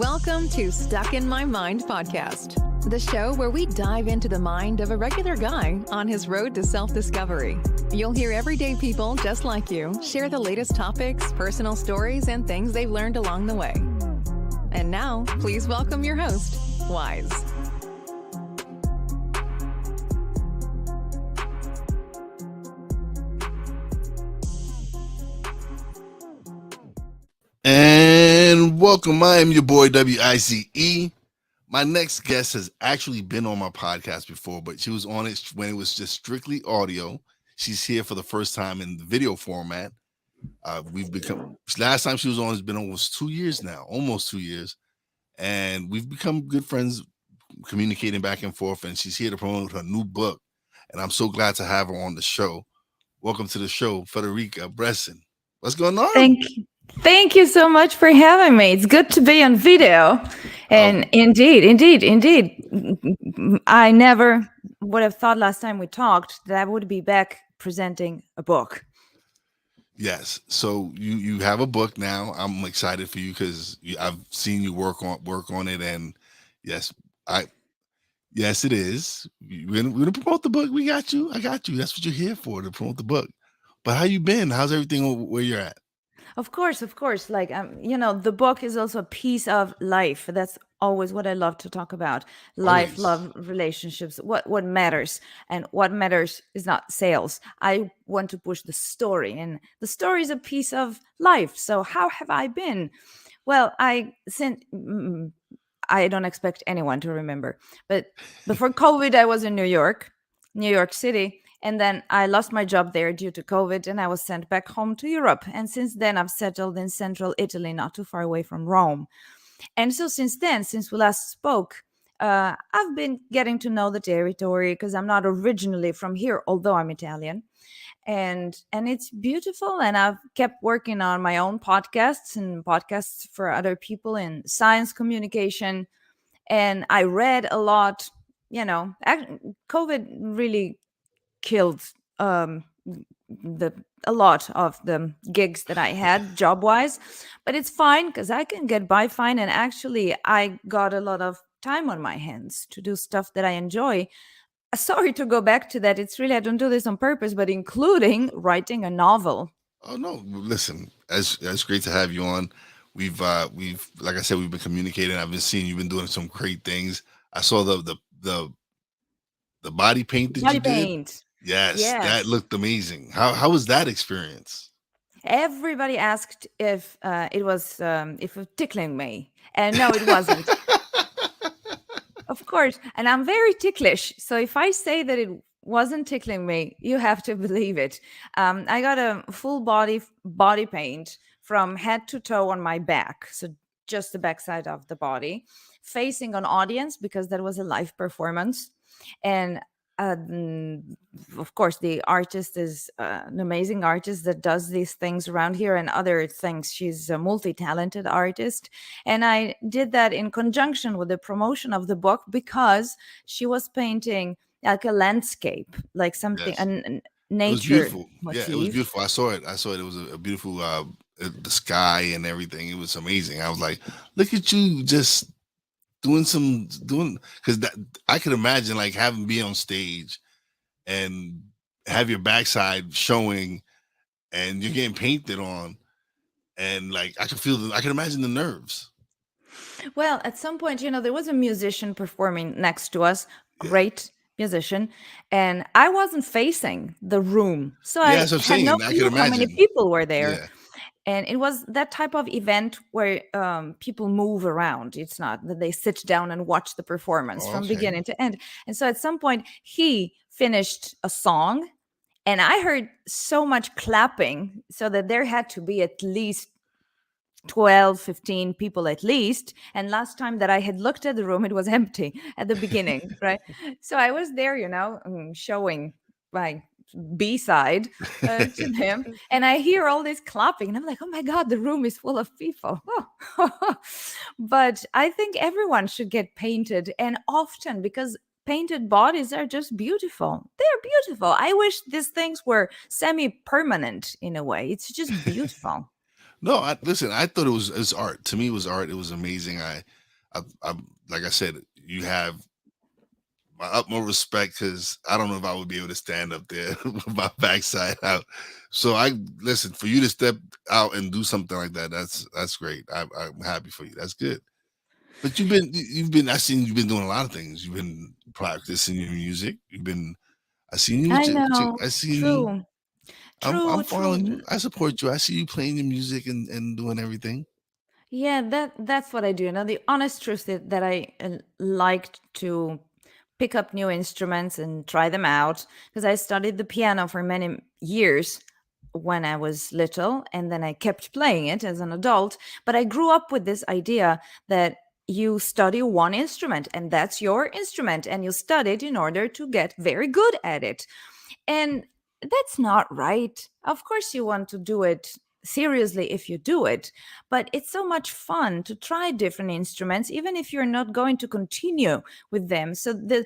Welcome to Stuck in My Mind podcast, the show where we dive into the mind of a regular guy on his road to self-discovery. You'll hear everyday people just like you share the latest topics, personal stories, and things they've learned along the way. And now, please welcome your host, Wise. And welcome. I am your boy WICE. My next guest has actually been on my podcast before, but she was on it when it was just strictly audio. She's here for the first time in the video format. Last time she was on has been almost 2 years now, almost 2 years. And we've become good friends, communicating back and forth. And she's here to promote her new book. And I'm so glad to have her on the show. Welcome to the show, Federica Bressan. What's going on? Thank you so much for having me. It's good to be on video. And indeed, I never would have thought last time we talked that I would be back presenting a book. Yes. So you have a book now. I'm excited for you because I've seen you work on it. And yes, it is. We're gonna promote the book. We got you. I got you. That's what you're here for, to promote the book. But how you been? How's everything where you're at? Of course. Like, the book is also a piece of life. That's always what I love to talk about. Life, love, relationships, what matters. And what matters is not sales. I want to push the story, and the story is a piece of life. So how have I been? Well, I don't expect anyone to remember, but before COVID, I was in New York City. And then I lost my job there due to COVID, and I was sent back home to Europe. And since then, I've settled in central Italy, not too far away from Rome. And so since we last spoke, I've been getting to know the territory because I'm not originally from here, although I'm Italian. And it's beautiful. And I've kept working on my own podcasts and podcasts for other people in science communication. And I read a lot. COVID really killed a lot of the gigs that I had job-wise, but it's fine because I can get by fine. And actually, I got a lot of time on my hands to do stuff that I enjoy. Sorry to go back to that. It's really, I don't do this on purpose, but including writing a novel. Oh no! Listen, it's great to have you on. We've like I said, we've been communicating. I've been seeing you've been doing some great things. I saw the body paint that you did. Yes, that looked amazing. How was that experience? Everybody asked if it was tickling me, and no, it wasn't. Of course, and I'm very ticklish, so if I say that it wasn't tickling me, you have to believe it. I got a full body paint from head to toe on my back, so just the backside of the body, facing an audience because that was a live performance, and. Of course, the artist is an amazing artist that does these things around here and other things. She's a multi-talented artist. And I did that in conjunction with the promotion of the book because she was painting like a landscape, like something, a nature. It was beautiful. motif. Yeah, it was beautiful. I saw it. It was a beautiful, the sky and everything. It was amazing. I was like, look at you just because I could imagine like being on stage and have your backside showing and you're getting painted on, and like I can imagine the nerves. Well, at some point, there was a musician performing next to us, great musician, and I wasn't facing the room, so I had no clue how many people were there. Yeah. And it was that type of event where people move around. It's not that they sit down and watch the performance from beginning to end. And so at some point, he finished a song, and I heard so much clapping so that there had to be at least 12, 15 people at least. And last time that I had looked at the room, it was empty at the beginning, right? So I was there, showing my B-side to him, and I hear all this clapping, and I'm like, oh my God, the room is full of people. But I think everyone should get painted, and often, because painted bodies are just beautiful. They're beautiful. I wish these things were semi-permanent in a way. It's just beautiful. No, listen. I thought it was art. To me, it was art. It was amazing. I like I said, you have my utmost respect because I don't know if I would be able to stand up there with my backside out. So I listen for you to step out and do something like that. That's great. I'm happy for you. That's good. But you've been. I seen you've been doing a lot of things. You've been practicing your music. You've been. I seen you. I know. I seen you. True. I'm True, following true. you. I support you. I see you playing your music and doing everything. Yeah, that's what I do. Now, the honest truth is that I like to pick up new instruments and try them out because I studied the piano for many years when I was little, and then I kept playing it as an adult. But I grew up with this idea that you study one instrument and that's your instrument, and you study it in order to get very good at it. And that's not right. Of course, you want to do it seriously if you do it, but it's so much fun to try different instruments, even if you're not going to continue with them. So, the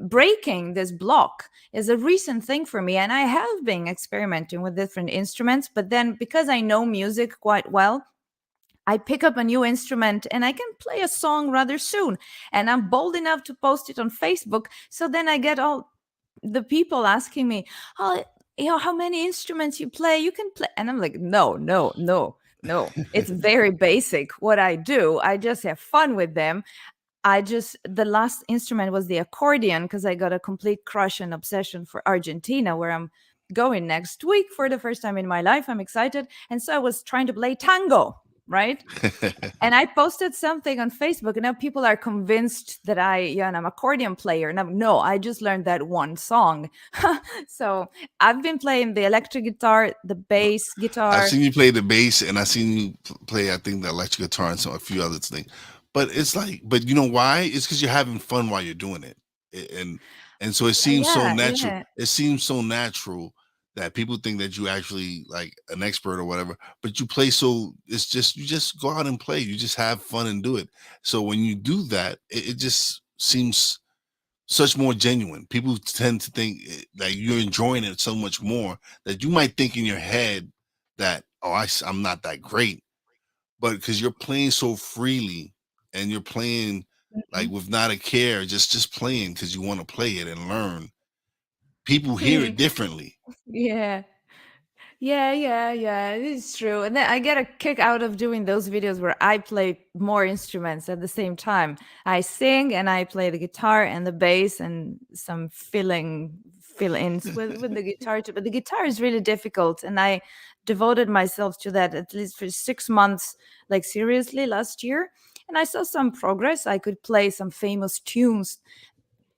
breaking this block is a recent thing for me, and I have been experimenting with different instruments. But then, because I know music quite well, I pick up a new instrument and I can play a song rather soon. And I'm bold enough to post it on Facebook. So then I get all the people asking me, "Oh, how many instruments you play? You can play." And I'm like, "No, no, no, no. It's very basic what I do. I just have fun with them. The last instrument was the accordion because I got a complete crush and obsession for Argentina, where I'm going next week for the first time in my life. I'm excited. And so I was trying to play tango, right? And I posted something on Facebook, and now people are convinced that I'm an accordion player. And no, I just learned that one song. So I've been playing the electric guitar, the bass I've guitar. seen you play the bass, and I've seen you play, I think, the electric guitar and a few other things. But it's like, but you know why? It's because you're having fun while you're doing it, and so it seems so Yeah, natural. yeah. It seems so natural that people think that you actually like an expert or whatever. But you play so it's just you just go out and play. You just have fun and do it. So when you do that, it just seems such more genuine. People tend to think that you're enjoying it so much more that you might think in your head that, oh, I'm not that great, but because you're playing so freely and you're playing like Mhm. with not a care, just playing because you want to play it and learn. People hear it differently. Yeah. Yeah, yeah, yeah, it's true. And then I get a kick out of doing those videos where I play more instruments at the same time. I sing and I play the guitar and the bass and some fill-ins with the guitar too. But the guitar is really difficult, and I devoted myself to that at least for 6 months, like seriously, last year. And I saw some progress. I could play some famous tunes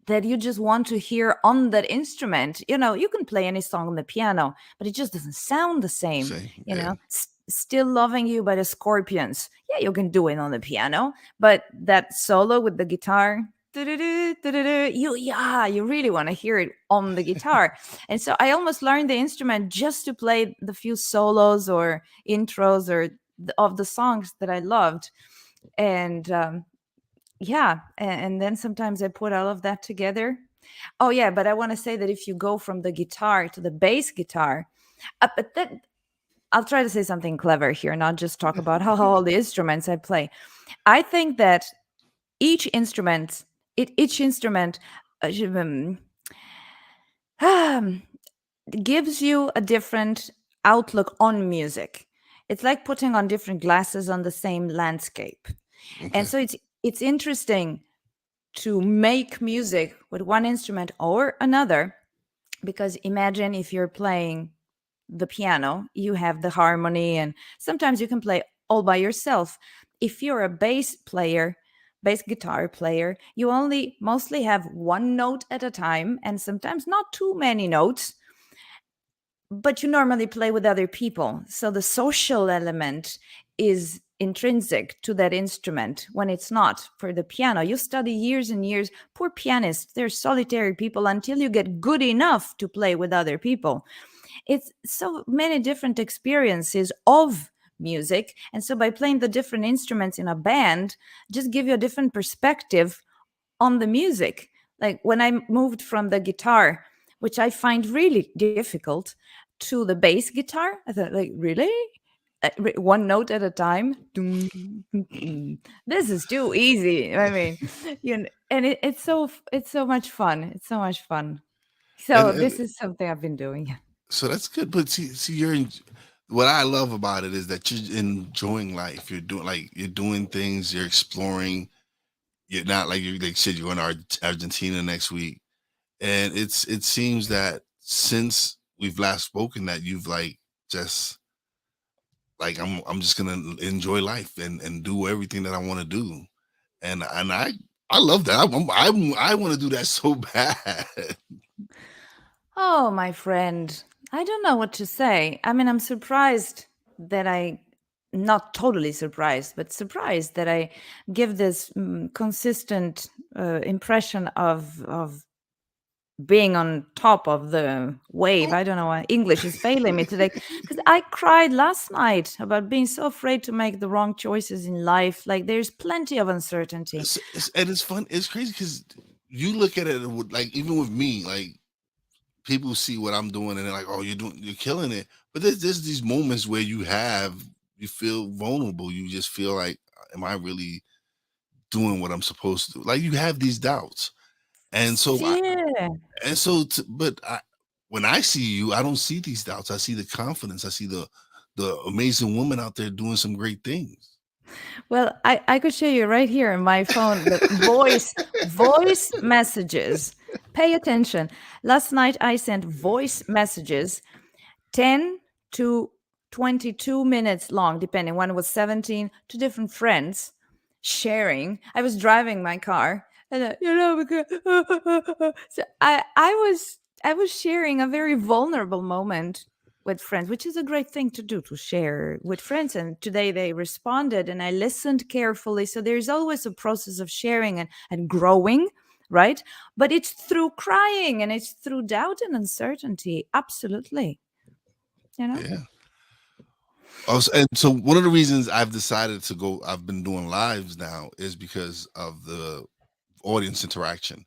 that you just want to hear on that instrument. You can play any song on the piano, but it just doesn't sound the same. Say, yeah. Still Loving You by the Scorpions. Yeah, you can do it on the piano, but that solo with the guitar, you really want to hear it on the guitar. And so I almost learned the instrument just to play the few solos or intros of the songs that I loved. And yeah, and then sometimes I put all of that together. Oh yeah, but I want to say that if you go from the guitar to the bass guitar, but that I'll try to say something clever here, not just talk about how all the instruments I play. I think that each instrument, each instrument um, gives you a different outlook on music. It's like putting on different glasses on the same landscape. And Okay. so it's interesting to make music with one instrument or another, because imagine if you're playing the piano, you have the harmony, and sometimes you can play all by yourself. If you're a bass guitar player, you only mostly have one note at a time, and sometimes not too many notes, but you normally play with other people. So the social element is intrinsic to that instrument when it's not. For the piano, you study years and years. Poor pianists, they're solitary people until you get good enough to play with other people. It's so many different experiences of music. And so by playing the different instruments in a band, just give you a different perspective on the music. Like when I moved from the guitar, which I find really difficult, to the bass guitar, I thought, like, really? one note at a time. Dum, dum, dum. This is too easy. I mean, and it's so much fun. It's so much fun. So and this is something I've been doing. so that's good. But see, what I love about it is that you're enjoying life. You're doing things. You're exploring. You're not like you said you're going to Argentina next week, and it seems that since we've last spoken that you've just I'm just gonna enjoy life and do everything that I want to do, and I love that. I want to do that so bad. Oh, my friend, I don't know what to say. I mean, I'm surprised that not totally surprised, but surprised that I give this consistent impression of being on top of the wave. I don't know why English is failing me today, because I cried last night about being so afraid to make the wrong choices in life. Like, there's plenty of uncertainty. And it's fun. It's crazy because you look at it even with me, people see what I'm doing and they're like, "Oh, you're killing it." But there's these moments where you feel vulnerable. You just feel like, "Am I really doing what I'm supposed to do?" Like you have these doubts, and so Yeah. when I see you, I don't see these doubts. I see the confidence. I see the amazing woman out there doing some great things. Well, I could show you right here on my phone the voice messages. Pay attention. Last night I sent voice messages 10 to 22 minutes long, depending. One was 17 to different friends sharing. I was driving my car and because so I was sharing a very vulnerable moment with friends, which is a great thing to do, to share with friends. And today they responded and I listened carefully. So there's always a process of sharing and growing, right? But it's through crying and it's through doubt and uncertainty. Absolutely. Yeah. Also, and so one of the reasons I've decided to go, I've been doing lives now, is because of the audience interaction.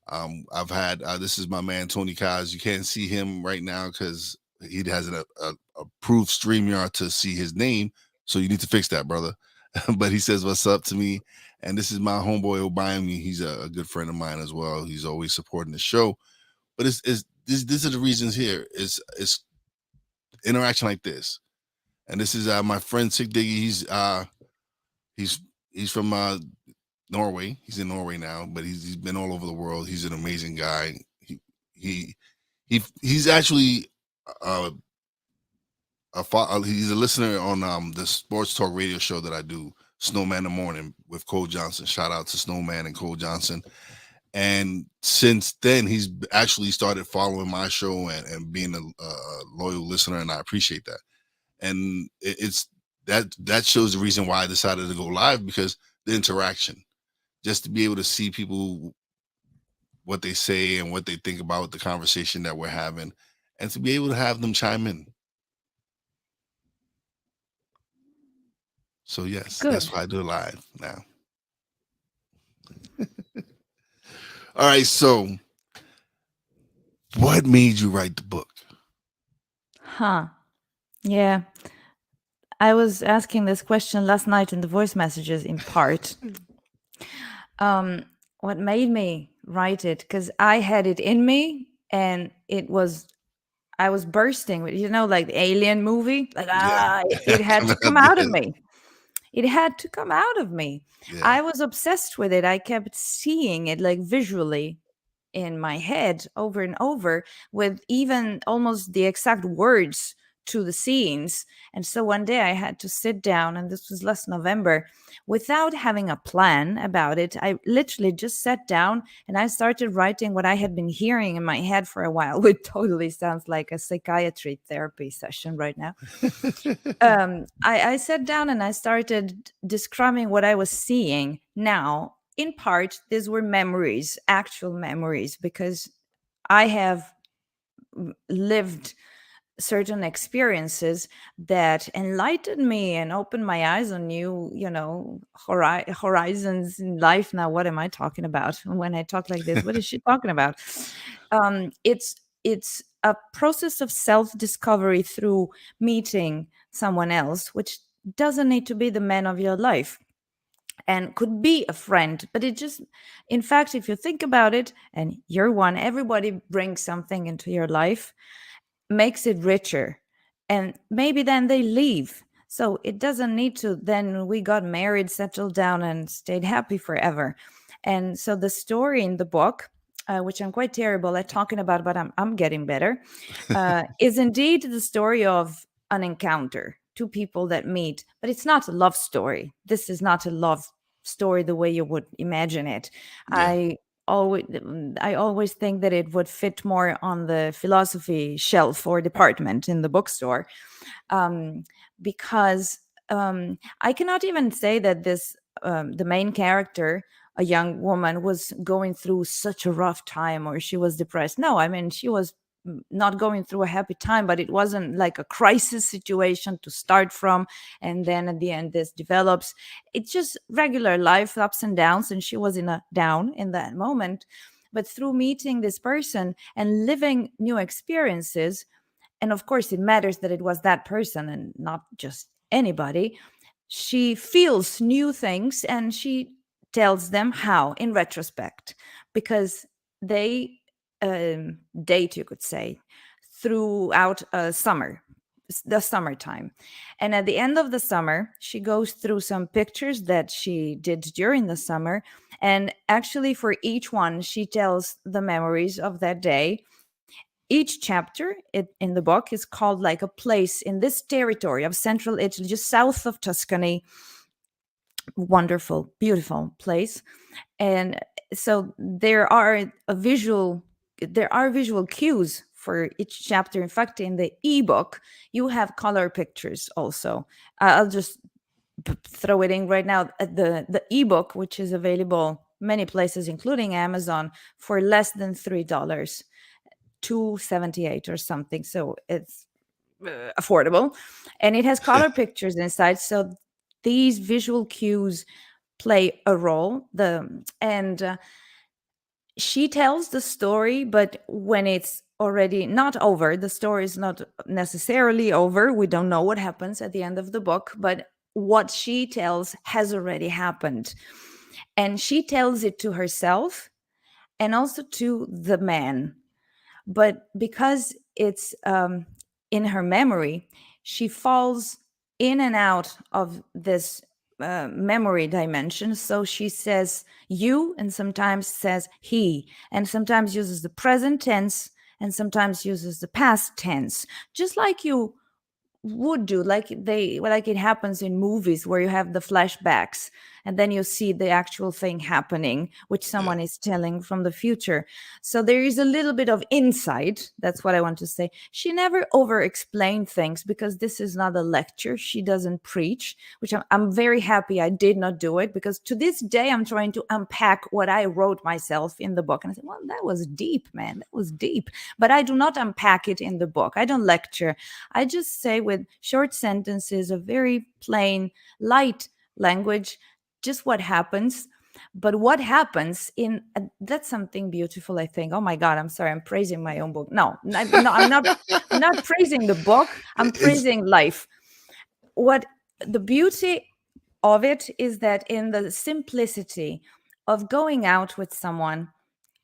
I've had this is my man Tony Kaz. You can't see him right now because he has an approved StreamYard to see his name, so you need to fix that, brother. But he says what's up to me, and this is my homeboy Obayami. He's a good friend of mine as well. He's always supporting the show. But these are the reasons here. It's interaction like this, and this is my friend Sig Diggy. He's from Norway. He's in Norway now, but he's been all over the world. He's an amazing guy. He's actually he's a listener on the sports talk radio show that I do, Snowman in the Morning with Cole Johnson. Shout out to Snowman and Cole Johnson. And since then, he's actually started following my show and being a loyal listener, and I appreciate that. And it's that shows the reason why I decided to go live, because the interaction, just to be able to see people, what they say and what they think about the conversation that we're having, and to be able to have them chime in. So yes, Good. that's why I do live now. All right, so what made you write the book? Huh. Yeah. I was asking this question last night in the voice messages in part. What made me write it? Because I had it in me and I was bursting with, like the Alien movie. Like, Yeah. it had to come out of me. It had to come out of me. Yeah. I was obsessed with it. I kept seeing it like visually in my head over and over, with even almost the exact words to the scenes. And so one day I had to sit down, and this was last November, without having a plan about it. I literally just sat down and I started writing what I had been hearing in my head for a while, which totally sounds like a psychiatry therapy session right now. I sat down and I started describing what I was seeing. Now, in part, these were memories, actual memories, because I have lived certain experiences that enlightened me and opened my eyes on new, horizons in life. Now, what am I talking about when I talk like this? What is she talking about? It's it's a process of self-discovery through meeting someone else, which doesn't need to be the man of your life and could be a friend. But it just, in fact, if you think about it, and you're one, everybody brings something into your life, makes it richer, and maybe then they leave. So it doesn't need to then we got married, settled down, and stayed happy forever. And so the story in the book, which I'm quite terrible at talking about, but I'm getting better, is indeed the story of an encounter, two people that meet. But it's not a love story. This is not a love story the way you would imagine it. Yeah. Always I always think that it would fit more on the philosophy shelf or department in the bookstore, um, because I cannot even say that this the main character, a young woman, was going through such a rough time or she was depressed. No, I mean she was not going through a happy time, but it wasn't like a crisis situation to start from, and then at the end this develops. It's just regular life, ups and downs, and she was in a down in that moment. But through meeting this person and living new experiences, and of course it matters that it was that person and not just anybody, she feels new things and she tells them how in retrospect, because they date, you could say, throughout the summertime. And at the end of the summer, she goes through some pictures that she did during the summer. And actually, for each one, she tells the memories of that day. Each chapter in the book is called like a place in this territory of central Italy, just south of Tuscany. Wonderful, beautiful place. And so there are visual cues for each chapter. In fact, in the ebook, you have color pictures also. I'll just throw it in right now. The ebook, which is available many places, including Amazon, for less than $3, 278 or something. So it's affordable, and it has color pictures inside. So these visual cues play a role. She tells the story, but when it's already not over, the story is not necessarily over. We don't know what happens at the end of the book, but what she tells has already happened. And she tells it to herself and also to the man. But because it's in her memory, she falls in and out of this memory dimension. So she says you, and sometimes says he, and sometimes uses the present tense, and sometimes uses the past tense, just like you would do, like it happens in movies where you have the flashbacks and then you see the actual thing happening, which Yeah. someone is telling from the future. So there is a little bit of insight. That's what I want to say. She never over explained things because this is not a lecture. She doesn't preach, which I'm very happy I did not do it, because to this day I'm trying to unpack what I wrote myself in the book. And I said, well, that was deep, man. That was deep. But I do not unpack it in the book. I don't lecture. I just say with short sentences of very plain, light language, just what happens. But what happens in that's something beautiful, I think. Oh my God, I'm sorry, I'm praising my own book. No, I'm not. I'm not praising the book. I'm It's praising life. What the beauty of it is that in the simplicity of going out with someone,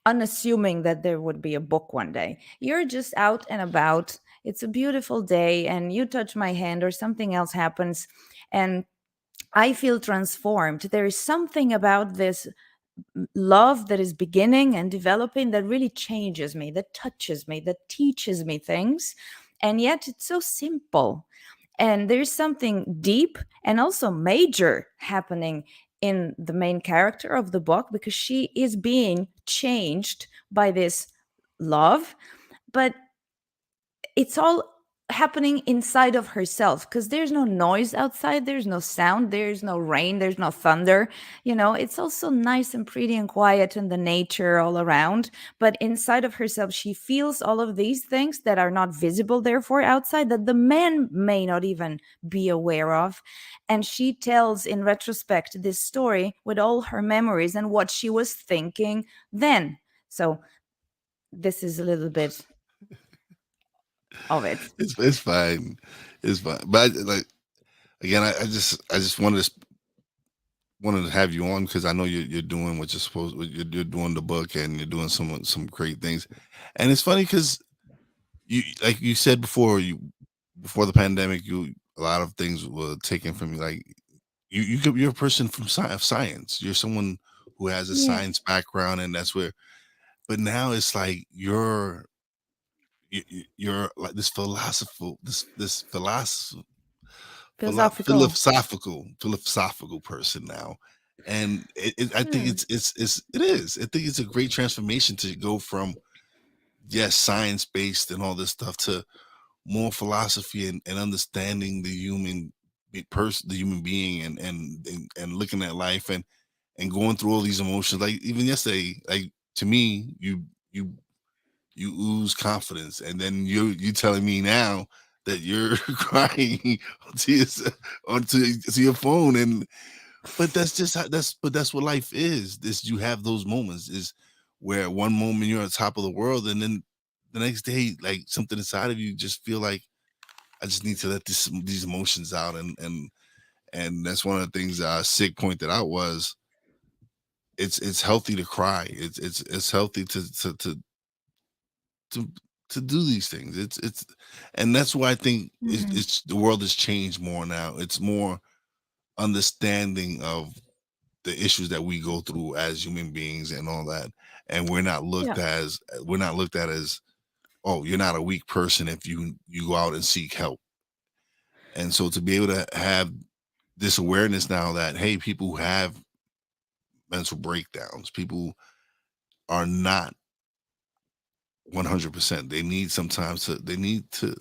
unassuming that there would be a book one day. You're just out and about. It's a beautiful day, and you touch my hand, or something else happens, and I feel transformed. There is something about this love that is beginning and developing that really changes me, that touches me, that teaches me things. And yet it's so simple. And there's something deep and also major happening in the main character of the book, because she is being changed by this love. But it's all happening inside of herself, because there's no noise outside, there's no sound, there's no rain, there's no thunder. It's also nice and pretty and quiet in the nature all around, but inside of herself she feels all of these things that are not visible therefore outside, that the man may not even be aware of. And she tells in retrospect this story with all her memories and what she was thinking then. So this is a little bit of it. It's fine. It's fine. But like again, I just wanted to have you on because I know you're doing what you're supposed. You're doing the book and you're doing some great things, and it's funny because you like you said before before the pandemic, a lot of things were taken from you. Like you're a person from science. You're someone who has a Yeah. science background, and that's where. But now it's like you're like this philosophical this Philosophical. philosophical person now, and I think Hmm. it is. I think it's a great transformation to go from yes science based and all this stuff to more philosophy and understanding the the human being and looking at life and going through all these emotions. Like even yesterday, like to me, you you ooze confidence, and then you telling me now that you're crying onto your, to your phone, and but that's just that's what life is. This you have those moments is where one moment you're on top of the world, and then the next day, like something inside of you just feel like I just need to let these emotions out, and that's one of the things Sig pointed out was it's healthy to cry. It's healthy to to do these things. It's and that's why I think Hmm. it's the world has changed more now. It's more understanding of the issues that we go through as human beings and all that, and Yeah. we're not looked at as oh you're not a weak person if you go out and seek help. And so to be able to have this awareness now that hey people who have mental breakdowns, people are not 100%. They need sometimes they need to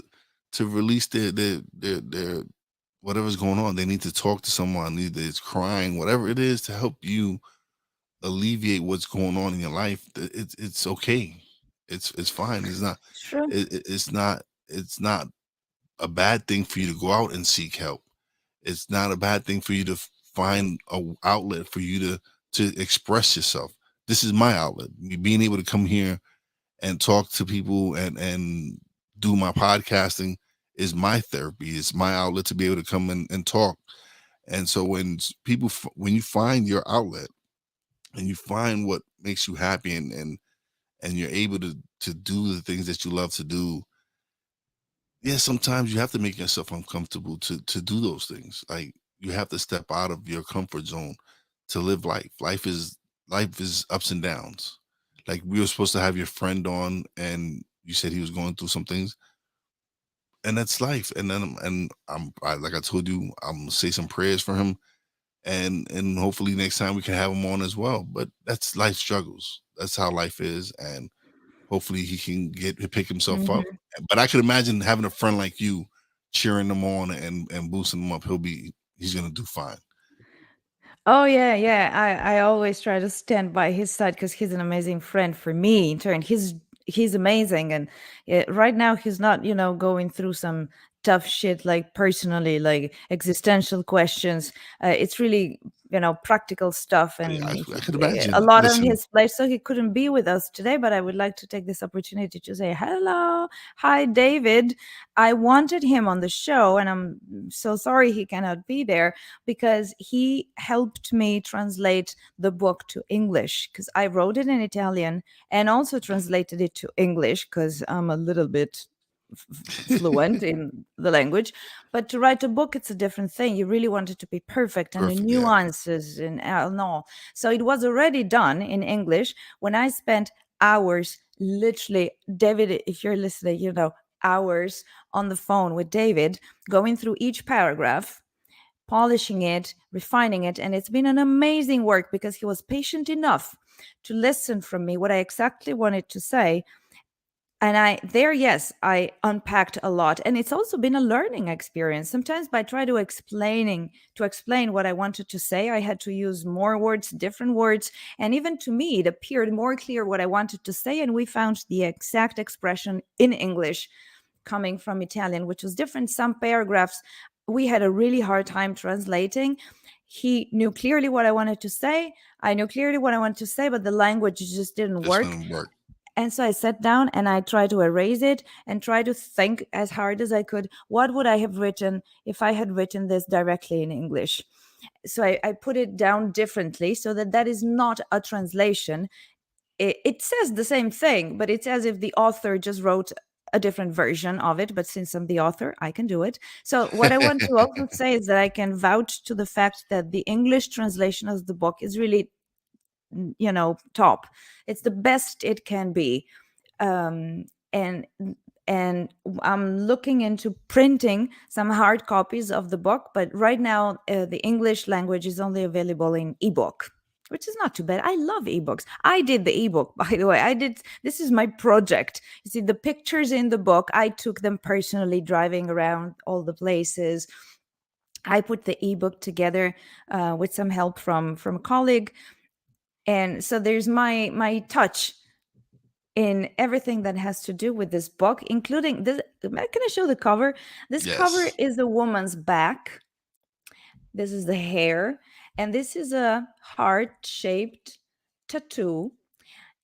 release their whatever's going on. They need to talk to someone, either it's crying, whatever it is, to help you alleviate what's going on in your life. It's okay. It's fine. It's not. Sure. It's not. It's not a bad thing for you to go out and seek help. It's not a bad thing for you to find a outlet for you to express yourself. This is my outlet. Me being able to come here and talk to people and do my podcasting is my therapy. It's my outlet to be able to come and talk. And so when when you find your outlet and you find what makes you happy and you're able to do the things that you love to do, yeah, sometimes you have to make yourself uncomfortable to do those things. Like you have to step out of your comfort zone to live life. Life is ups and downs. Like we were supposed to have your friend on, and you said he was going through some things, and that's life. And then like I told you, I'm gonna say some prayers for him, and hopefully next time we can have him on as well. But that's life struggles. That's how life is, and hopefully he can pick himself up. Hmm. But I could imagine having a friend like you cheering him on and boosting him up. He's gonna do fine. Oh yeah, yeah. I always try to stand by his side because he's an amazing friend for me. In turn, he's amazing, and right now he's not, going through some tough shit like personally, like existential questions. It's really, practical stuff, Yeah, and I could a imagine. lot on Listen, his plate. So he couldn't be with us today, but I would like to take this opportunity to say hello, hi, David. I wanted him on the show, and I'm so sorry he cannot be there because he helped me translate the book to English because I wrote it in Italian and also translated it to English because I'm a little bit fluent in the language. But to write a book, it's a different thing. You really want it to be perfect and the perfect. Yeah, nuances and no. So it was already done in English when I spent hours, literally, David, if you're listening, hours on the phone with David, going through each paragraph, polishing it, refining it. And it's been an amazing work because he was patient enough to listen from me what I exactly wanted to say. And yes, I unpacked a lot. And it's also been a learning experience. Sometimes by try to explain what I wanted to say, I had to use more words, different words. And even to me, it appeared more clear what I wanted to say. And we found the exact expression in English coming from Italian, which was different. Some paragraphs we had a really hard time translating. He knew clearly what I wanted to say. I knew clearly what I wanted to say, but the language just didn't this work. one work. And so I sat down and I tried to erase it and try to think as hard as I could, what would I have written if I had written this directly in English? So I put it down differently so that that is not a translation. It says the same thing, but it's as if the author just wrote a different version of it. But since I'm the author, I can do it. So what I want to also say is that I can vouch to the fact that the English translation of the book is really, top. It's the best it can be. And I'm looking into printing some hard copies of the book, but right now the English language is only available in ebook, which is not too bad. I love ebooks. I did the ebook, by the way. This is my project. You see, the pictures in the book, I took them personally, driving around all the places. I put the ebook together with some help from a colleague, and so there's my touch in everything that has to do with this book, including this. Can I show the cover? This cover Yes. is a woman's back. This is the hair, and this is a heart-shaped tattoo.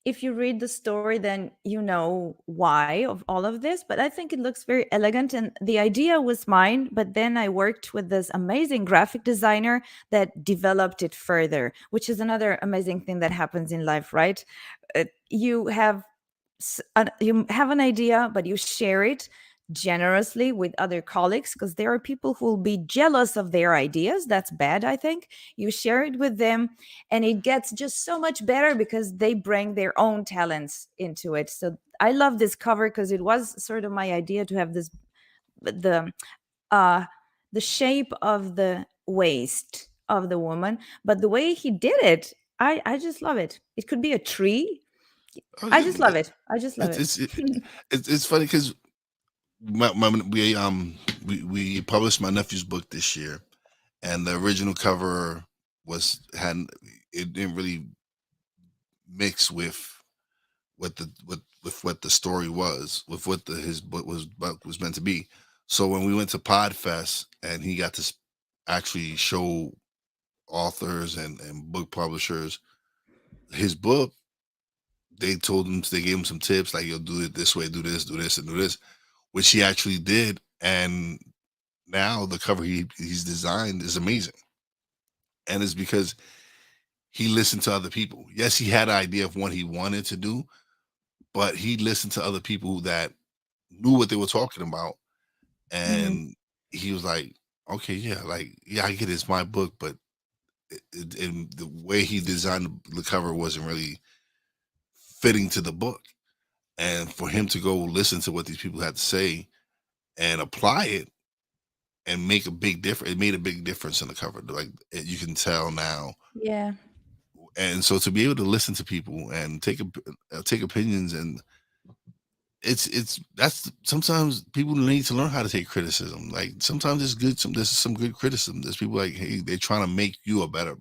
If you read the story, then you know why of all of this, but I think it looks very elegant. And the idea was mine, but then I worked with this amazing graphic designer that developed it further, which is another amazing thing that happens in life, right? You have you have an idea, but you share it generously with other colleagues, because there are people who will be jealous of their ideas. That's bad, I think. You share it with them, and it gets just so much better because they bring their own talents into it. So I love this cover because it was sort of my idea to have this the uh the shape of the waist of the woman, but the way he did it, I just love it. It could be a tree. Oh, I yeah. just love it. I just love It's it. it's it, it's funny because we published my nephew's book this year, and the original cover was hadn't it didn't really mix with what the story was, with what his book was meant to be. So when we went to Podfest and he got to actually show authors and book publishers his book, they gave him some tips, like, you'll do it this way, do this, and do this, which he actually did. And now the cover he's designed is amazing. And it's because he listened to other people. Yes, he had an idea of what he wanted to do, but he listened to other people that knew what they were talking about. Mhm. And he was like, okay, yeah, like, yeah, I get it's my book, but the way he designed the cover wasn't really fitting to the book. And for him to go listen to what these people had to say and apply it and make a big difference, it made a big difference in the cover. Like, you can tell now. Yeah. And so to be able to listen to people and take opinions, and it's that's sometimes people need to learn how to take criticism. Like, sometimes it's good. There's some good criticism. There's people like, hey, they're trying to make you a better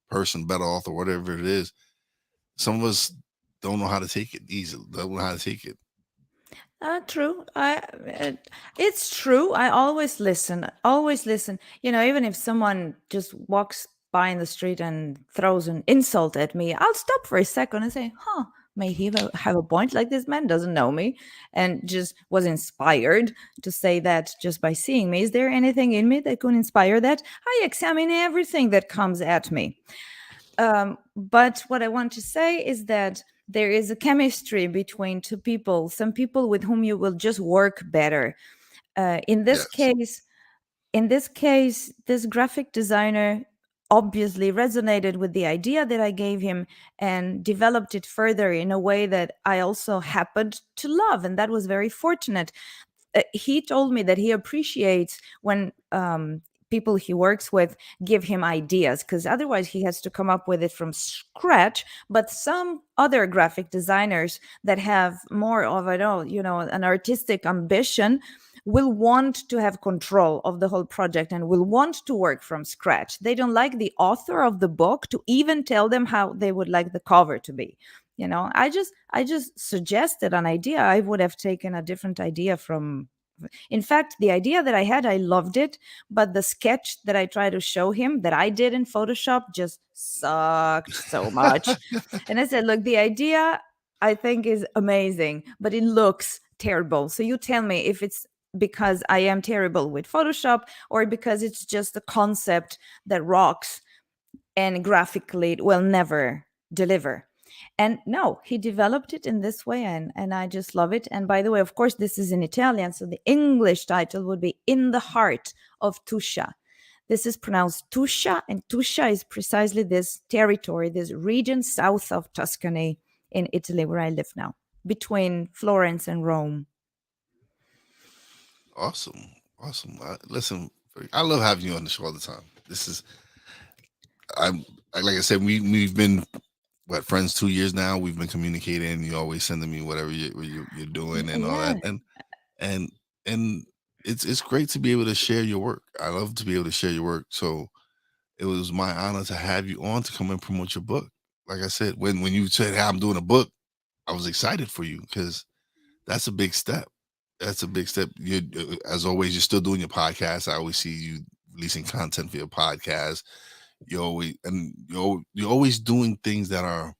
person, better author, whatever it is. Some of us don't know how to take it easily. Don't know how to take it. True. It's true. I always listen. Always listen. Even if someone just walks by in the street and throws an insult at me, I'll stop for a second and say, "Huh, may he have a point? Like, this man doesn't know me, and just was inspired to say that just by seeing me. Is there anything in me that could inspire that?" I examine everything that comes at me. But what I want to say is that there is a chemistry between two people, some people with whom you will just work better. Uh, in this Yes. case, this graphic designer obviously resonated with the idea that I gave him and developed it further in a way that I also happened to love, and that was very fortunate. He told me that he appreciates when people he works with give him ideas, because otherwise he has to come up with it from scratch. But some other graphic designers that have more of an artistic ambition will want to have control of the whole project and will want to work from scratch. They don't like the author of the book to even tell them how they would like the cover to be. I just suggested an idea. I would have taken a different idea from. In fact, the idea that I had, I loved it, but the sketch that I tried to show him that I did in Photoshop just sucked so much. And I said, look, the idea I think is amazing, but it looks terrible. So you tell me if it's because I am terrible with Photoshop or because it's just a concept that rocks and graphically it will never deliver. And no, he developed it in this way, and I just love it. And by the way, of course, this is in Italian, so the English title would be In the Heart of Tuscia. This is pronounced Tuscia, and Tuscia is precisely this territory, this region south of Tuscany in Italy, where I live now, between Florence and Rome. Awesome, awesome. Listen, I love having you on the show all the time. This is, like I said, we've been friends 2 years now. We've been communicating. You always sending me whatever you're doing and all Yeah. that, and and it's great to be able to share your work. I love to be able to share your work. So it was my honor to have you on to come and promote your book. Like I said, when you said, "Hey, I'm doing a book," I was excited for you because that's a big step. That's a big step. You, as always, you're still doing your podcast. I always see you releasing content for your podcast. You're always doing things that are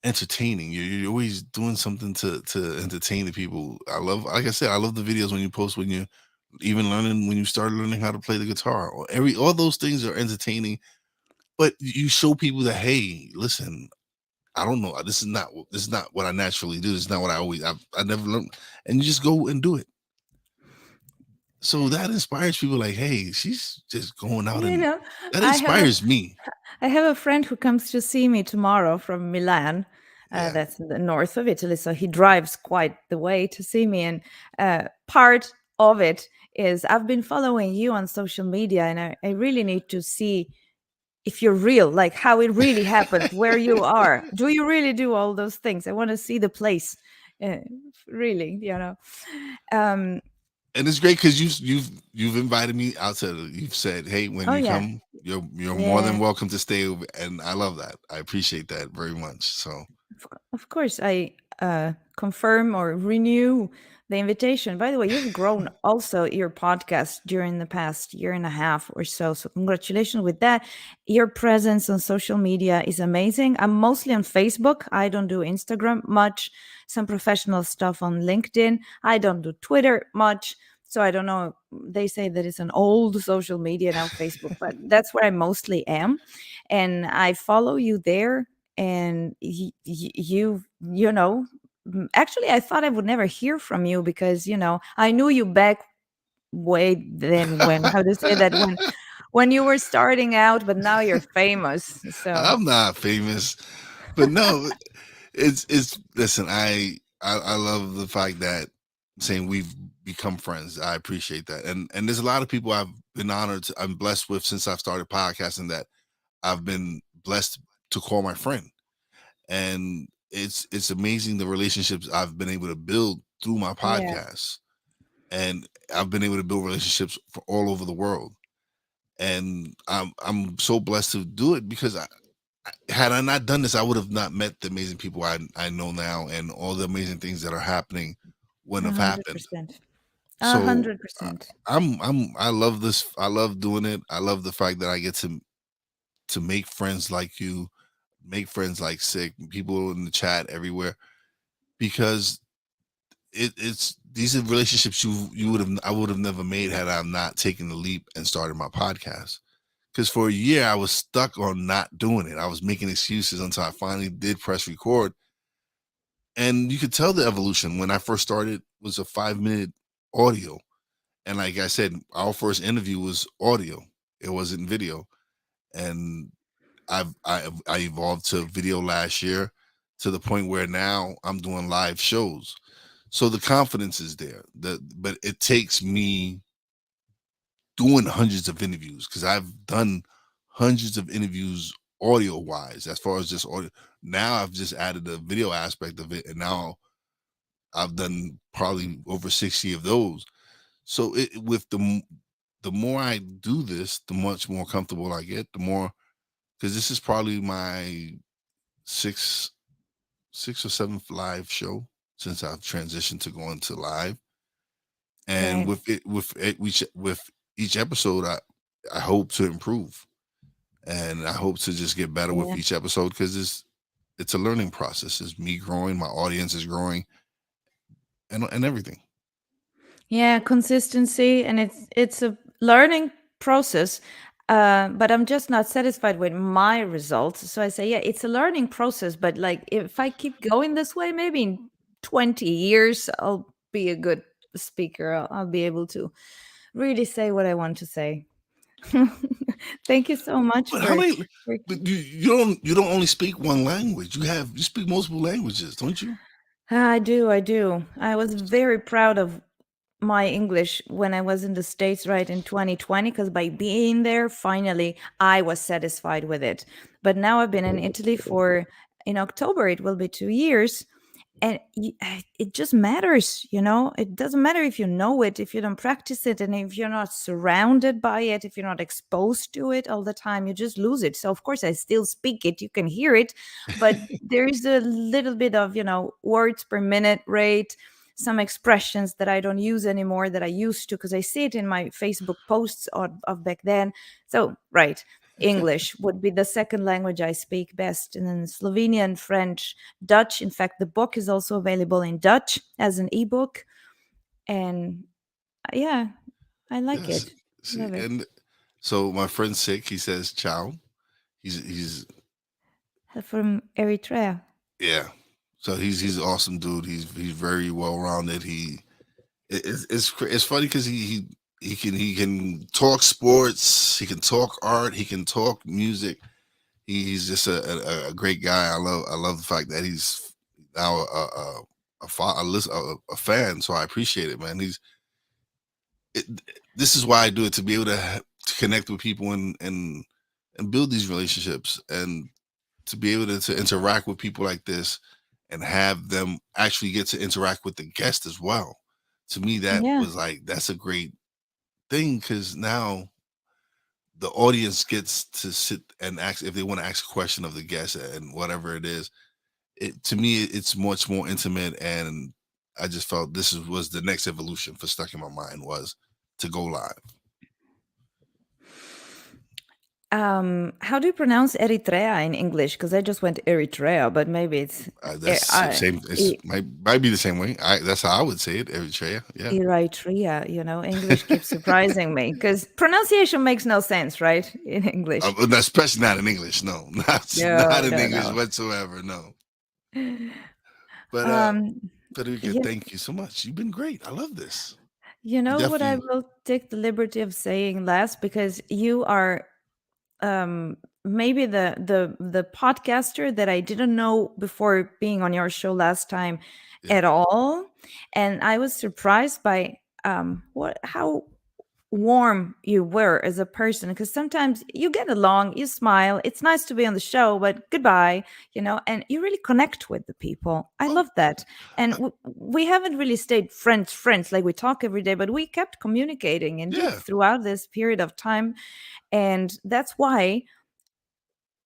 entertaining. You're always doing something to entertain the people. Like I said, I love the videos when you post when you even learning when you started learning how to play the guitar. Or all those things are entertaining. But you show people that, hey, listen, I don't know. This is not what I naturally do. This is not what I never learned. And you just go and do it. So that inspires people like, hey, she's just going out, You and know, that I have a inspires me. I have a friend who comes to see me tomorrow from Milan. Yeah. That's in the north of Italy, so he drives quite the way to see me. And part of it is I've been following you on social media, and I really need to see if you're real, like how it really happens, where you are. Do you really do all those things? I want to see the place, uh, really. Um, And it's great because you've invited me out to. You've said, hey, when oh you yeah, come, you're more than yeah. welcome to stay over, and I love that. I appreciate that very much. So Of course, I confirm or renew the invitation. By the way, you've grown also your podcast during the past year and a half or so. So, congratulations with that. Your presence on social media is amazing. I'm mostly on Facebook. I don't do Instagram much, some professional stuff on LinkedIn. I don't do Twitter much. So, I don't know. They say that it's an old social media now, Facebook, but that's where I mostly am. And I follow you there, and actually I thought I would never hear from you because I knew you back way then, when, how to say that, when you were starting out, but now you're famous, so I'm not famous, but no, it's listen. I love the fact that saying we've become friends. I appreciate that, and there's a lot of people I've been honored. I'm blessed with since I've started podcasting that I've been blessed to call my friend. And it's amazing the relationships I've been able to build through my yeah, podcast, and I've been able to build relationships for all over the world, and I'm so blessed to do it because had I not done this, I would have not met the amazing people I know now, and all the amazing things that are happening wouldn't have happened. 100%, a So hundred percent. I love this. I love doing it. I love the fact that I get to make friends like you, make friends like Sick, people in the chat everywhere, because it's these are relationships you would have I would have never made had I not taken the leap and started my podcast. Because for a year I was stuck on not doing it. I was making excuses until I finally did press record, and you could tell the evolution. When I first started, was a 5-minute audio, and like I said, our first interview was audio; it wasn't video, and I evolved to video last year to the point where now I'm doing live shows. So the confidence is there. But it takes me doing hundreds of interviews because I've done hundreds of interviews audio wise as far as just audio. Now I've just added the video aspect of it, and now I've done probably over 60 of those. So with the more I do this, the much more comfortable I get, the more, because this is probably my sixth or seventh live show since I've transitioned to going to live. And Right. with each episode, I hope to improve, and I hope to just get better with Yeah. each episode because it's a learning process. It's me growing, my audience is growing, and everything. Yeah, consistency, and it's a learning process. But I'm just not satisfied with my results. So I say, yeah, it's a learning process. But like, if I keep going this way, maybe in 20 years, I'll be a good speaker. I'll be able to really say what I want to say. Thank you so much But how for, many? for But you don't only speak one language. You speak multiple languages, don't you? I do, I do. I was very proud of my English when I was in the States, right, in 2020, because by being there, finally, I was satisfied with it. But now I've been in Italy in October, it will be 2 years. And it just matters, it doesn't matter if you know it, if you don't practice it, and if you're not surrounded by it, if you're not exposed to it all the time, you just lose it. So of course I still speak it, you can hear it, but there's a little bit of words per minute rate, some expressions that I don't use anymore that I used to, because I see it in my Facebook posts of back then. So right, English would be the second language I speak best, and then Slovenian, French, Dutch. In fact, the book is also available in Dutch as an ebook. And yeah, I like Yes. it. See, Love it. and so my friend's sick. He says ciao. He's From Eritrea. yeah. So he's an awesome dude. He's very well rounded. It's funny because he can talk sports. He can talk art. He can talk music. He's just a great guy. I love the fact that he's now a fan. So I appreciate it, man. It, this is why I do it, to be able to connect with people and build these relationships, and to be able to interact with people like this, and have them actually get to interact with the guest as well. To me, that Yeah. was like, that's a great thing, because now the audience gets to sit and ask, if they want to ask a question of the guest and whatever it is. To me, it's much more intimate, and I just felt was the next evolution for Stuck in My Mind, was to go live. How do you pronounce Eritrea in English? Because I just went Eritrea, but maybe it's That's the same. It's might be the same way. That's how I would say it. Eritrea. Yeah. Eritrea. English keeps surprising me because pronunciation makes no sense, right? In English. Especially not in English. No, not No, in no, English no. whatsoever. No. But Um, Federica, yeah, thank you so much. You've been great. I love this. you You know what I definitely. will take the liberty of saying last, because you are um maybe the podcaster that I didn't know before being on your show last time Yeah. at all. And I was surprised by what how warm you were as a person, because sometimes you get along, you smile, it's nice to be on the show, but goodbye, and you really connect with the people. I Oh, love that. And I- we haven't really stayed friends like we talk every day, but we kept communicating and yeah. throughout this period of time. And that's why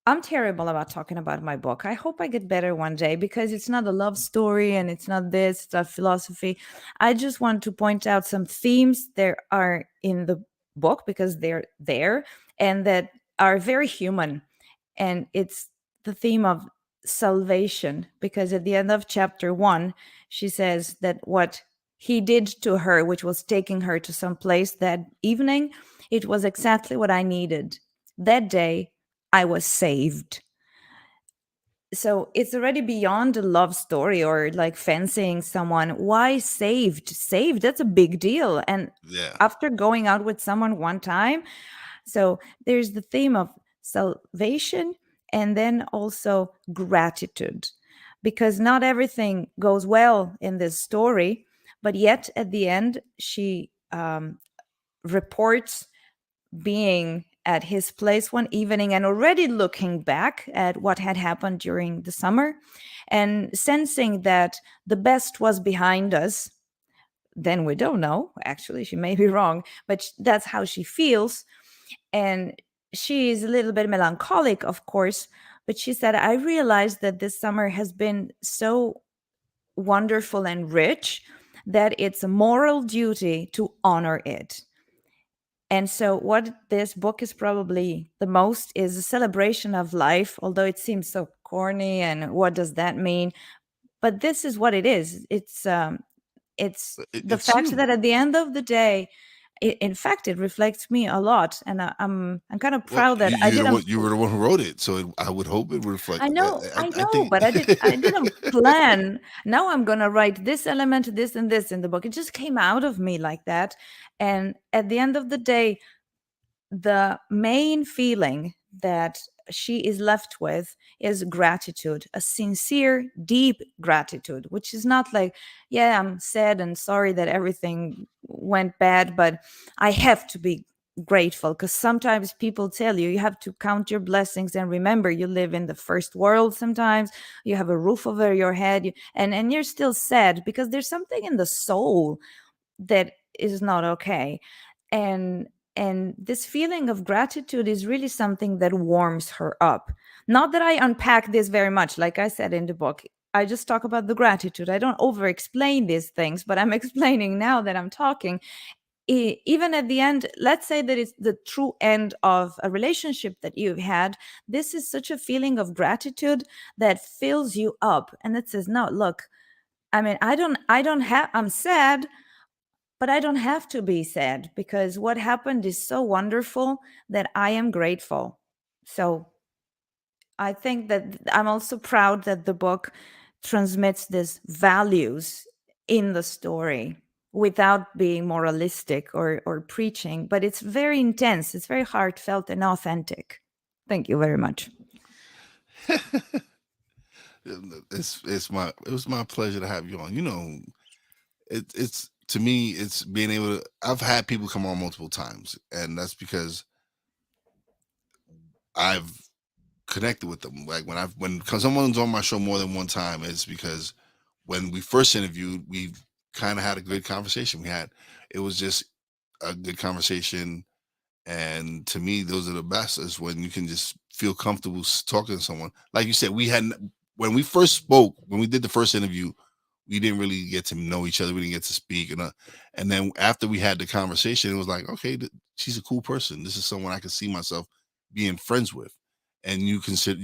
I'm terrible about talking about my book. I hope I get better one day, because it's not a love story and it's not this, it's not philosophy. I just want to point out some themes there are in the book, because they're there and that are very human. And it's the theme of salvation, because at the end of chapter 1, she says that what he did to her, which was taking her to some place that evening, it was exactly what I needed. That day, I was saved. So it's already beyond a love story or like fancying someone. Why saved? Saved, that's a big deal. And Yeah. after going out with someone one time, so there's the theme of salvation and then also gratitude, because not everything goes well in this story, but yet at the end, she reports being at his place one evening and already looking back at what had happened during the summer and sensing that the best was behind us. Then we don't know. Actually, she may be wrong, but that's how she feels. And she is a little bit melancholic, of course, but she said, I realized that this summer has been so wonderful and rich that it's a moral duty to honor it. And so, what this book is probably the most is a celebration of life, although it seems so corny and what does that mean? But this is what it is. It's the It's fact you. that at the end of the day, in fact, it reflects me a lot, and I'm kind of Well, proud that I didn't. you were the one who wrote it, so I would hope it would reflect. I I know, think. but I didn't plan. Now I'm gonna write this element, this and this in the book. It just came out of me like that, and at the end of the day, the main feeling that she is left with is gratitude, a sincere, deep gratitude, which is not like, yeah, I'm sad and sorry that everything went bad, but I have to be grateful. Because sometimes people tell you have to count your blessings and remember you live in the first world. Sometimes you have a roof over your head, and you're still sad because there's something in the soul that is not okay. And and this feeling of gratitude is really something that warms her up. Not that I unpack this very much, like I said in the book. I just talk about the gratitude. I don't over explain these things, but I'm explaining now that I'm talking. Even at the end, let's say that it's the true end of a relationship that you've had. This is such a feeling of gratitude that fills you up, and it says, no, look, I mean, I don't have, I'm sad, but I don't have to be sad because what happened is so wonderful that I am grateful. So I think that I'm also proud that the book transmits these values in the story without being moralistic or preaching, but it's very intense, it's very heartfelt and authentic. Thank you very much. It was my pleasure to have you on. It's to me, it's being able to. I've had people come on multiple times, and that's because I've connected with them. Like when someone's on my show more than one time, it's because when we first interviewed, we kind of had a good conversation. It was just a good conversation. And to me, those are the best, is when you can just feel comfortable talking to someone. Like you said, when we first spoke, when we did the first interview, we didn't really get to know each other. We didn't get to speak. And then after we had the conversation, it was like, okay, she's a cool person. This is someone I can see myself being friends with. And you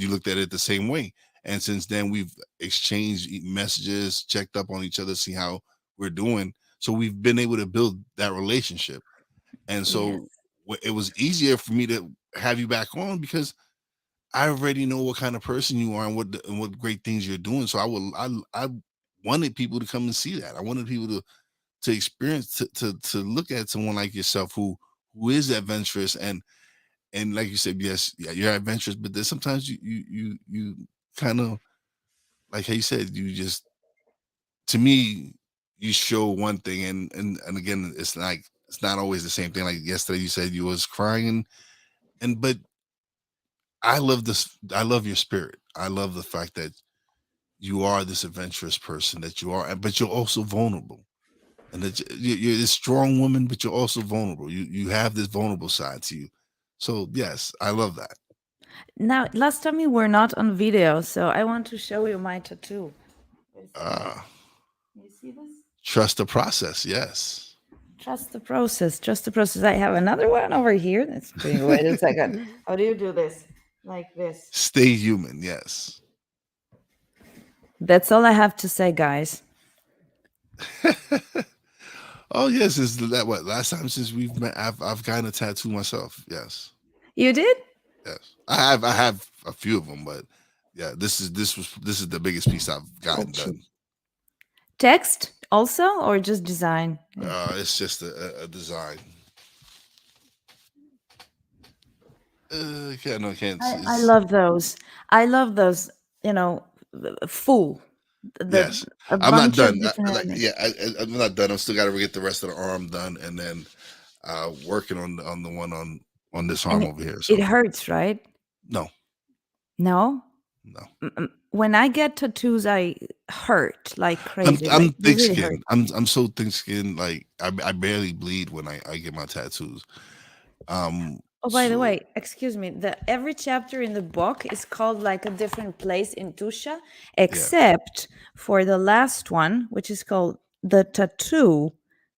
looked at it the same way. And since then, we've exchanged messages, checked up on each other, see how we're doing. So we've been able to build that relationship. And Yes. so it was easier for me to have you back on because I already know what kind of person you are and what great things you're doing. So I wanted people to come and see that. I wanted people to experience, to look at someone like yourself who is adventurous, and like you said, yes, yeah, you're adventurous, but there's sometimes you kind of, like how you said, you just, to me, you show one thing, and again, it's not always the same thing. Like yesterday, you said you was crying, and but I love this. I love your spirit. I love the fact that you are this adventurous person that you are, but you're also vulnerable, and that you're this strong woman, but you're also vulnerable. You have this vulnerable side to you. So yes, I love that. Now, last time you were not on video, so I want to show you my tattoo. Wait a second. Uh, You see this? Trust the process. Yes. Trust the process. Trust the process. I have another one over here. That's pretty. Wait a second. How do you do this? Like this. Stay human. Yes. That's all I have to say, guys. Oh yes, is that what last time since we've met? I've gotten a tattoo myself. Yes. You did? Yes. I have a few of them, but yeah, this is the biggest piece I've gotten done. Text also, or just design? It's just a design. Can't. I love those. I love those. You know, full. Yes, A I'm not bunch of done. different elements. I'm not done. I'm still got to get the rest of the arm done, and then working on the one on this arm And over here. So it hurts, right? no, No. no. When I get tattoos, I hurt like crazy. I'm Like they thick really hurt. skinned. I'm so thick skinned. Like I barely bleed when I get my tattoos. Oh, by the So way, excuse me. Every chapter in the book is called like a different place in Tusha, yeah, except for the last one, which is called the tattoo.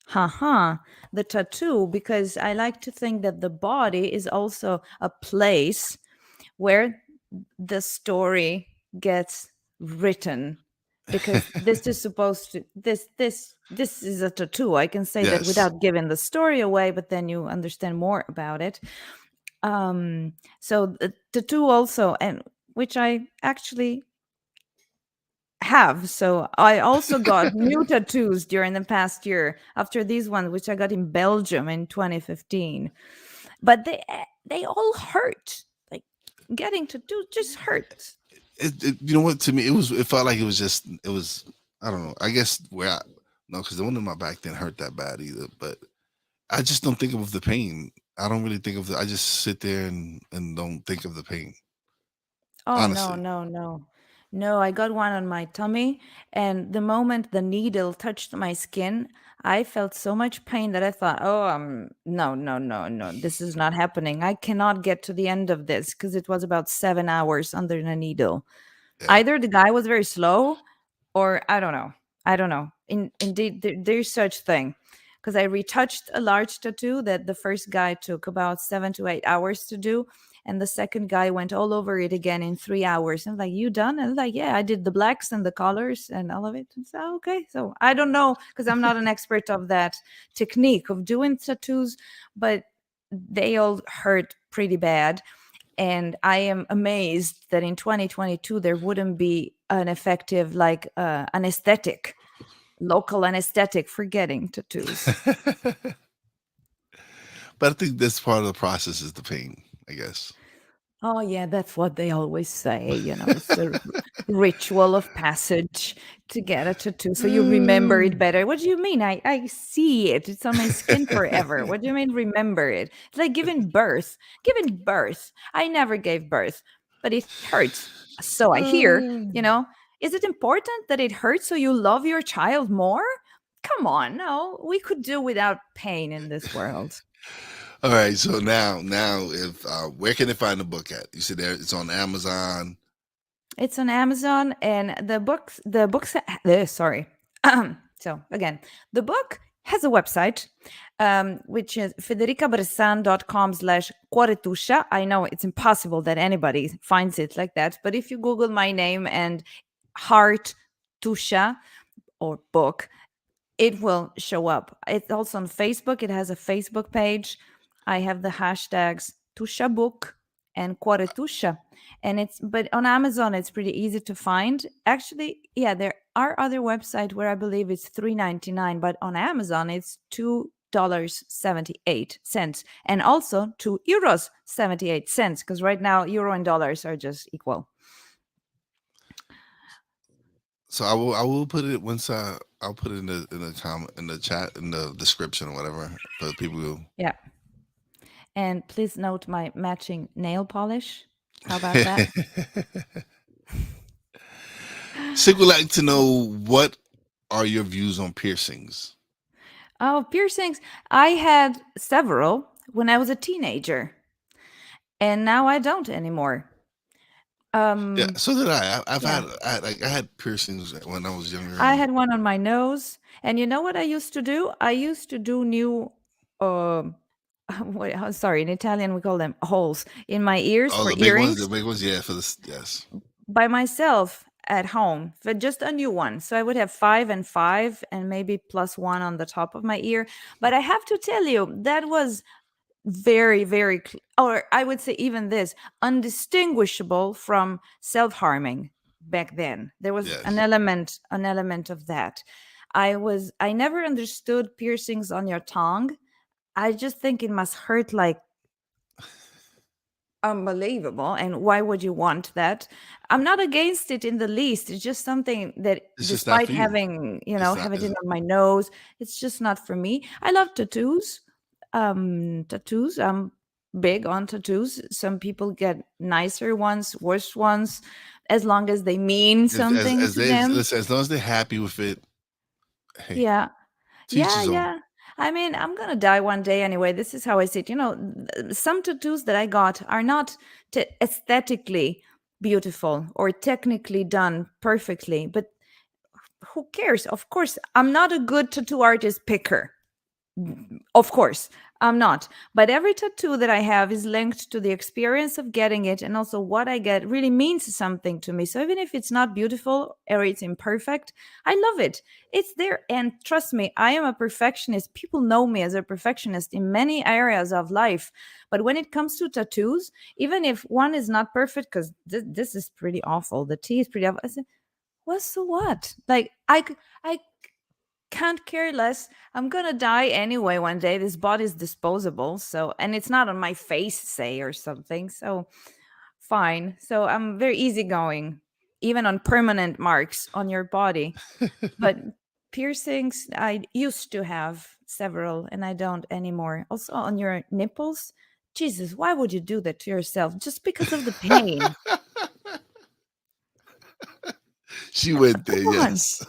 Haha, the tattoo, because I like to think that the body is also a place where the story gets written, because this is supposed to this is a tattoo. I can say that Yes. without giving the story away, but then you understand more about it. So the tattoo also, and which I actually have. So I also got new tattoos during the past year after these ones, which I got in Belgium in 2015. But they all hurt. Like, getting tattoos just hurts. You know what? To me, it felt like it was. I don't know. I guess where I no, because the one in my back didn't hurt that bad either. But I just don't think of the pain. I don't really think of the. I just sit there and don't think of the pain. Oh, no, Honestly. no, no. No, I got one on my tummy, and the moment the needle touched my skin, I felt so much pain that I thought, oh, no, no, no, no, this is not happening. I cannot get to the end of this, because it was about 7 hours under the needle. Yeah. Either the guy was very slow, or I don't know. I don't know. Indeed, there's such thing, because I retouched a large tattoo that the first guy took about 7 to 8 hours to do, and the second guy went all over it again in 3 hours. I'm like, "You done?" And like, "Yeah, I did the blacks and the colors and all of it." And so, okay, so I don't know, because I'm not an expert of that technique of doing tattoos, but they all hurt pretty bad. And I am amazed that in 2022 there wouldn't be an effective, like, anesthetic, local anesthetic for getting tattoos. But I think that's part of the process is the pain. I guess. Oh, yeah, that's what they always say. It's a ritual of passage to get a tattoo so you remember it Mm. better. What do you mean? I see it. It's on my skin forever. What do you mean, remember it? It's like giving birth. Giving birth. I never gave birth, but it hurts. So I hear, is it important that it hurts so you love your child more? Come on, no, we could do without pain in this world. All right. So now, if where can they find the book at? You said there it's on Amazon. It's on Amazon, and sorry. So again, the book has a website, which is federicabressan.com/cuoretuscia. I know it's impossible that anybody finds it like that, but if you Google my name and Heart Tuscia or book, it will show up. It's also on Facebook. It has a Facebook page. I have the hashtags Tuscia Book and Cuoretuscia. But on Amazon, it's pretty easy to find. Actually, yeah, there are other websites where I believe it's $3.99, but on Amazon, it's $2.78, and also €2 78, because right now euro and dollars are just equal. So I will put it once I'll put it in the comment in the chat in the description or whatever for people who. Yeah. And please note my matching nail polish. How about that? Sig would like to know what are your views on piercings? Oh, piercings. I had several when I was a teenager, and now I don't anymore. Yeah, so did I. Yeah, I had piercings when I was younger. I had one on my nose, and you know what I used to do? I used to do new, um, sorry, in Italian we call them holes in my ears Oh, for earrings the big ones, yeah, for this, yes. by myself at home, for just a new one. So I would have 5 and maybe plus one on the top of my ear. But I have to tell you, that was very, very, or I would say even this, undistinguishable from self-harming back then. There was an Yes. element of that. I never understood piercings on your tongue. I just think it must hurt like unbelievable, and why would you want that? I'm not against it in the least. It's just something that, It's just not despite for you. having It's not having is it it? on my nose, it's just not for me. I love tattoos. Tattoos, I'm big on tattoos. Some people get nicer ones, worse ones, as long as they mean something As to they them. listen, as long as they're happy with it, hey, Yeah. teach Yeah, his own. yeah. I mean, I'm gonna die one day anyway. This is how I see it. Some tattoos that I got are not aesthetically beautiful or technically done perfectly, but who cares? Of course, I'm not a good tattoo artist picker. Of course, I'm not. But every tattoo that I have is linked to the experience of getting it. And also what I get really means something to me. So even if it's not beautiful or it's imperfect, I love it. It's there. And trust me, I am a perfectionist. People know me as a perfectionist in many areas of life. But when it comes to tattoos, even if one is not perfect, because this is pretty awful, the T is pretty awful. I said, well, so what? Like, I can't care less. I'm gonna die anyway one day. This body's disposable. So, and it's not on my face, say, or something. So, fine. So, I'm very easygoing, even on permanent marks on your body. But piercings, I used to have several, and I don't anymore. Also, on your nipples. Jesus, why would you do that to yourself? Just because of the pain. She went there, Come on. yes.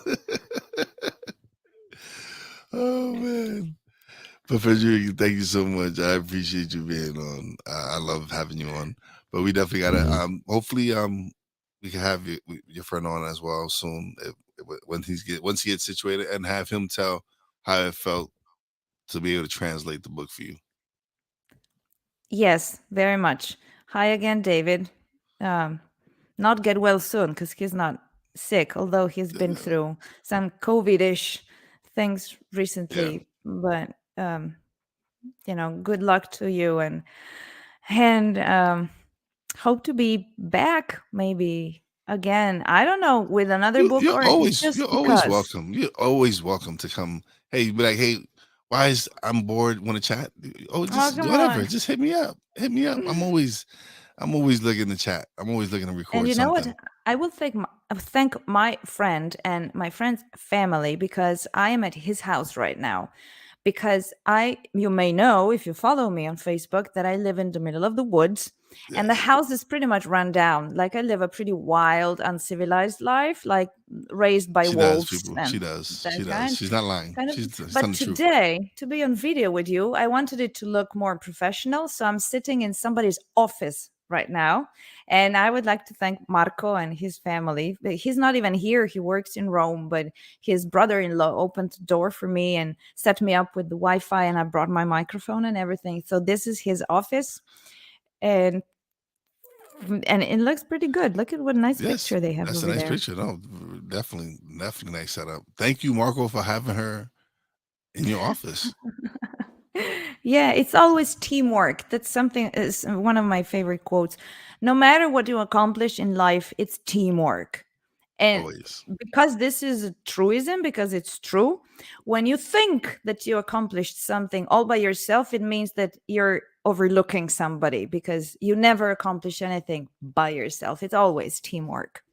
Oh man. But Federica, thank you so much. I appreciate you being on. I love having you on. But we definitely gotta hopefully we can have your friend on as well soon once he gets situated, and have him tell how it felt to be able to translate the book for you. Yes, very much. Hi again, David. Not get well soon because he's not sick, although he's been through some COVID-ish things recently. But good luck to you, and hope to be back maybe again. I don't know, with another book, You're or always just always because. welcome. You're always welcome to come. Hey, you'd be like, hey, I'm bored, want to chat? Oh, just come whatever. on. Just hit me up. I'm always looking to chat. I'm always looking to record And you know something. what? I will thank my friend and my friend's family, because I am at his house right now. Because you may know, if you follow me on Facebook, that I live in the middle of the woods, and the Yes. house is pretty much run down. Like, I live a pretty wild, uncivilized life, like raised by She does, wolves people. She and does. that She does. kind. She's not lying. Kind of. She's But telling the truth. today, to be on video with you, I wanted it to look more professional. So I'm sitting in somebody's office right now. And I would like to thank Marco and his family. He's not even here. He works in Rome, but his brother-in-law opened the door for me and set me up with the Wi-Fi, and I brought my microphone and everything. So this is his office. And it looks pretty good. Look at what a nice picture they have That's a over nice there. picture. No, definitely nice setup. Thank you, Marco, for having her in your office. Yeah, it's always teamwork. That's is one of my favorite quotes. No matter what you accomplish in life, it's teamwork. And Always. because this is a truism, because it's true, when you think that you accomplished something all by yourself, it means that you're overlooking somebody, because you never accomplish anything by yourself. It's always teamwork.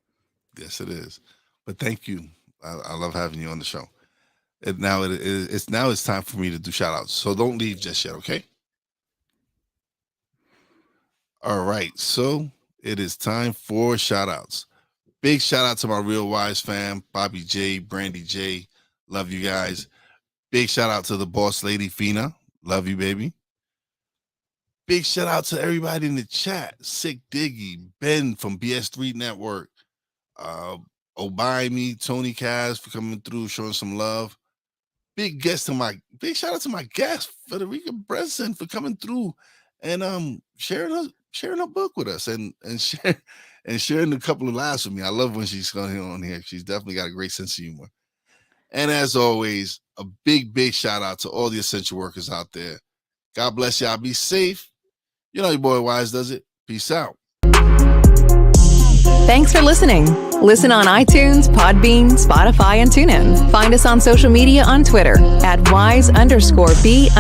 Yes, it is. But thank you. I love having you on the show. It's time for me to do shout outs. So don't leave just yet, okay? All right. So it is time for shout outs. Big shout out to my Real Wise fam, Bobby J, Brandy J. Love you guys. Big shout out to the boss lady, Fina. Love you, baby. Big shout out to everybody in the chat. Sick Diggy, Ben from BS3 Network, Obai Me, Tony Kaz for coming through, showing some love. Big shout out to my guest, Federica Bressan, for coming through and sharing her book with us and sharing a couple of laughs with me. I love when she's on here. She's definitely got a great sense of humor. And as always, a big shout out to all the essential workers out there. God bless y'all. Be safe. You know your boy Wise does it. Peace out. Thanks for listening. Listen on iTunes, Podbean, Spotify, and TuneIn. Find us on social media on Twitter at wise_b_blunt,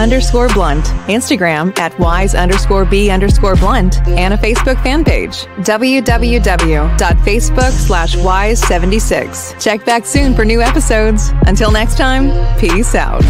Instagram at wise_b_blunt, and a Facebook fan page, www.facebook.com/wise76. Check back soon for new episodes. Until next time, peace out.